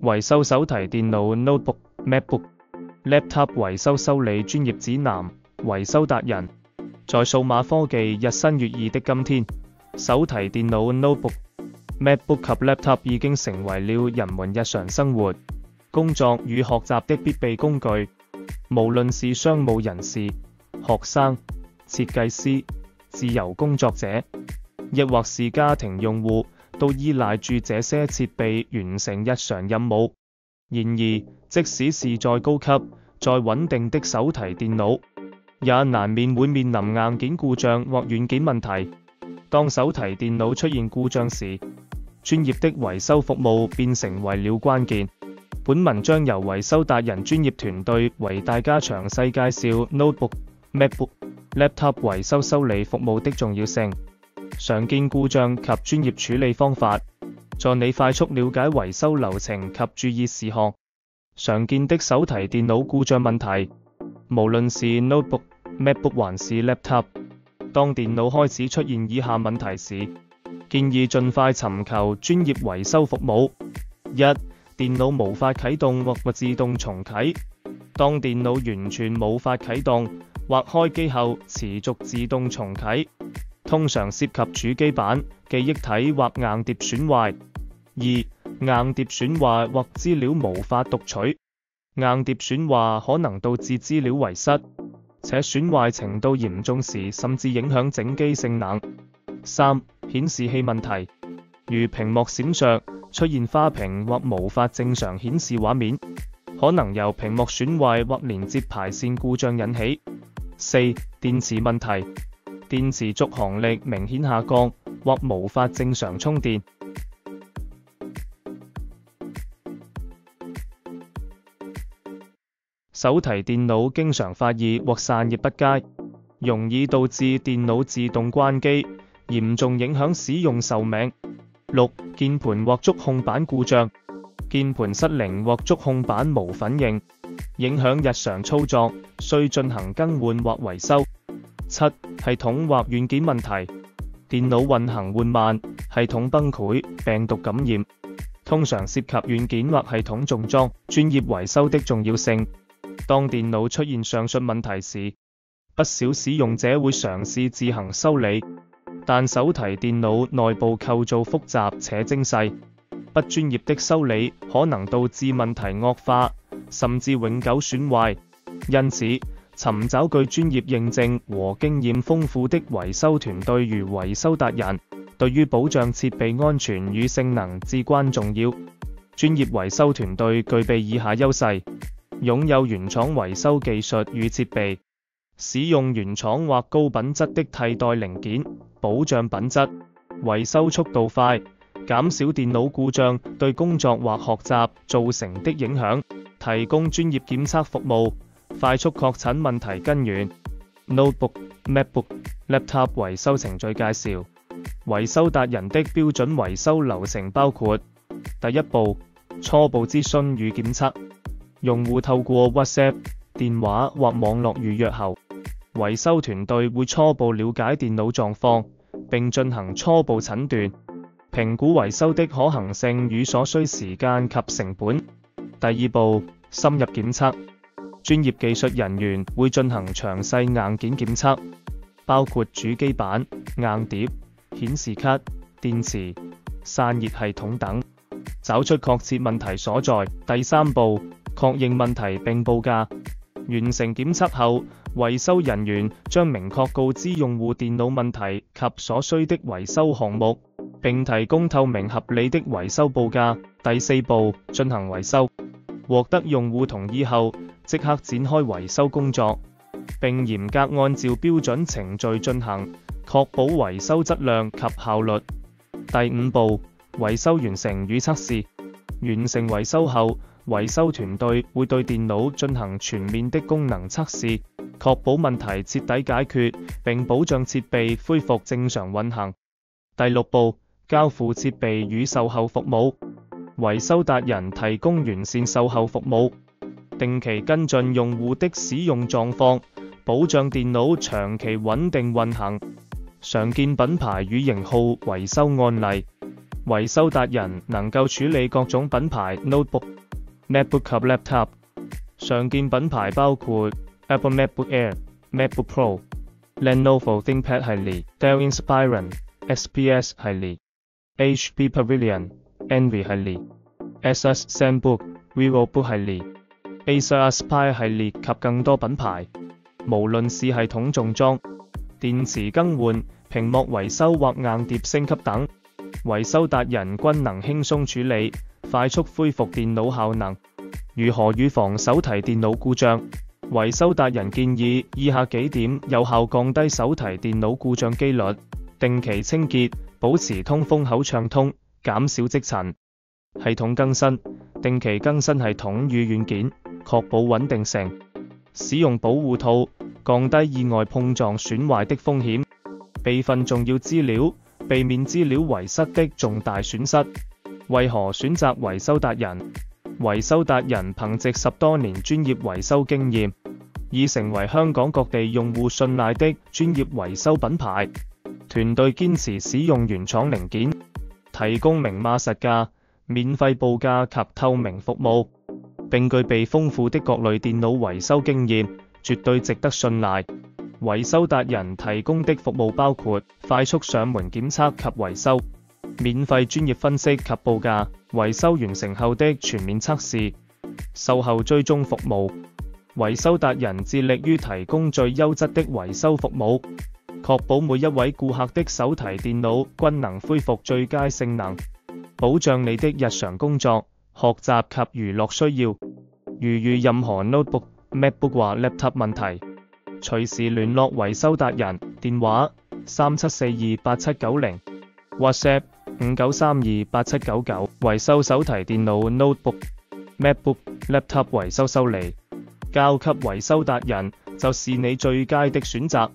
維修手提電腦 Notebook、MacBook、Laptop 維修修理專業指南。維修達人。在數碼科技日新月異的今天，手提電腦 Notebook、MacBook 及 Laptop 已經成為了人們日常生活、工作與學習的必備工具。無論是商務人士、學生、設計師、自由工作者，亦或是家庭用戶，都依賴住這些設備完成日常任務。然而，即使是再高級、再穩定的手提電腦，也難免會面臨硬件故障或軟件問題。當手提電腦出現故障時，專業的維修服務便成為了關鍵。本文將由維修達人專業團隊為大家詳細介紹 Notebook、MacBook、Laptop 維修修理服務的重要性、常見故障及專業處理方法，助你快速了解維修流程及注意事項。常見的手提電腦故障問題。無論是 Notebook、MacBook 還是 Laptop， 當電腦開始出現以下問題時，建議盡快尋求專業維修服務。1. 電腦無法啟動或自動重啟。當電腦完全無法啟動或開機後持續自動重啟，通常涉及主機板、記憶體或硬碟損壞。2. 硬碟損壞或資料無法讀取。硬碟損壞可能導致資料遺失，且損壞程度嚴重時甚至影響整機性能。3. 顯示器問題，如屏幕閃爍、出現花屏或無法正常顯示畫面，可能由屏幕損壞或連接排線故障引起。4. 電池問題，電池續航力明顯下降或無法正常充電。手提電腦經常發熱或散熱不佳，容易導致電腦自動關機，嚴重影響使用壽命。6. 鍵盤或觸控板故障，鍵盤失靈或觸控板無反應，影響日常操作，需進行更換或維修。7. 系統或軟件問題，電腦運行緩慢，系統崩潰、病毒感染，通常涉及軟件或系統重裝。專業維修的重要性。當電腦出現上述問題時，不少使用者會嘗試自行修理，但手提電腦內部構造複雜且精細，不專業的修理可能導致問題惡化，甚至永久損壞。因此，尋找具專業認證和經驗豐富的維修團隊如維修達人，對於保障設備安全與性能至關重要。專業維修團隊具備以下優勢：擁有原廠維修技術與設備，使用原廠或高品質的替代零件，保障品質，維修速度快，減少電腦故障對工作或學習造成的影響，提供專業檢測服務，快速確診問題根源。Notebook、MacBook、Laptop 維修程序介紹。維修達人的標準維修流程包括：第一步，初步諮詢與檢測。用戶透過 WhatsApp、電話或網絡預約後，維修團隊會初步了解電腦狀況，並進行初步診斷，評估維修的可行性與所需時間及成本。第二步，深入檢測。專業技術人員會進行詳細硬件檢測，包括主機板、硬碟、顯示卡、電池、散熱系統等，找出確切問題所在。第三步，確認問題並報價。完成檢測後，維修人員將明確告知用戶電腦問題及所需的維修項目，並提供透明合理的維修報價。第四步，進行維修。獲得用戶同意後，即刻展開維修工作，並嚴格按照標準程序進行，確保維修質量及效率。第五步，維修完成與測試。完成維修後，維修團隊會對電腦進行全面的功能測試，確保問題徹底解決，並保障設備恢復正常運行。第六步，交付設備與售後服務。維修達人提供完善售後服務，定期跟進用戶的使用狀況，保障電腦長期穩定運行。常見品牌與型號維修案例：維修達人能夠處理各種品牌 notebook、MacBook 及 laptop。常見品牌包括 Apple MacBook Air、MacBook Pro、Lenovo ThinkPad 系列、Dell Inspiron、XPS 系列、HP Pavilion、Envy 系列、Asus ZenBook、VivoBook 系列、Acer Aspire 系列及更多品牌。無論是系統重裝、電池更換、屏幕維修或硬碟升級等，維修達人均能輕鬆處理，快速恢復電腦效能。如何預防手提電腦故障？維修達人建議以下幾點有效降低手提電腦故障機率：定期清潔，保持通風口暢通，減少積塵；系統更新，定期更新系統與軟件，確保穩定性；使用保護套，降低意外碰撞損壞的風險；備份重要資料，避免資料遺失的重大損失。為何選擇維修達人？維修達人憑藉10多年專業維修經驗，已成為香港各地用戶信賴的專業維修品牌。團隊堅持使用原廠零件，提供明碼實價、免費報價及透明服務，並具備豐富的各類電腦維修經驗，絕對值得信賴。維修達人提供的服務包括快速上門檢測及維修、免費專業分析及報價、維修完成後的全面測試、售後追蹤服務。維修達人致力於提供最優質的維修服務，確保每一位顧客的手提電腦均能恢復最佳性能，保障你的日常工作、學習及娛樂需要。如遇任何 notebook、MacBook 或 laptop 問題，隨時聯絡維修達人，電話37428790。WhatsApp 59328799，維修手提電腦 Notebook、MacBook、Laptop 維修修理，交給維修達人就是你最佳的選擇。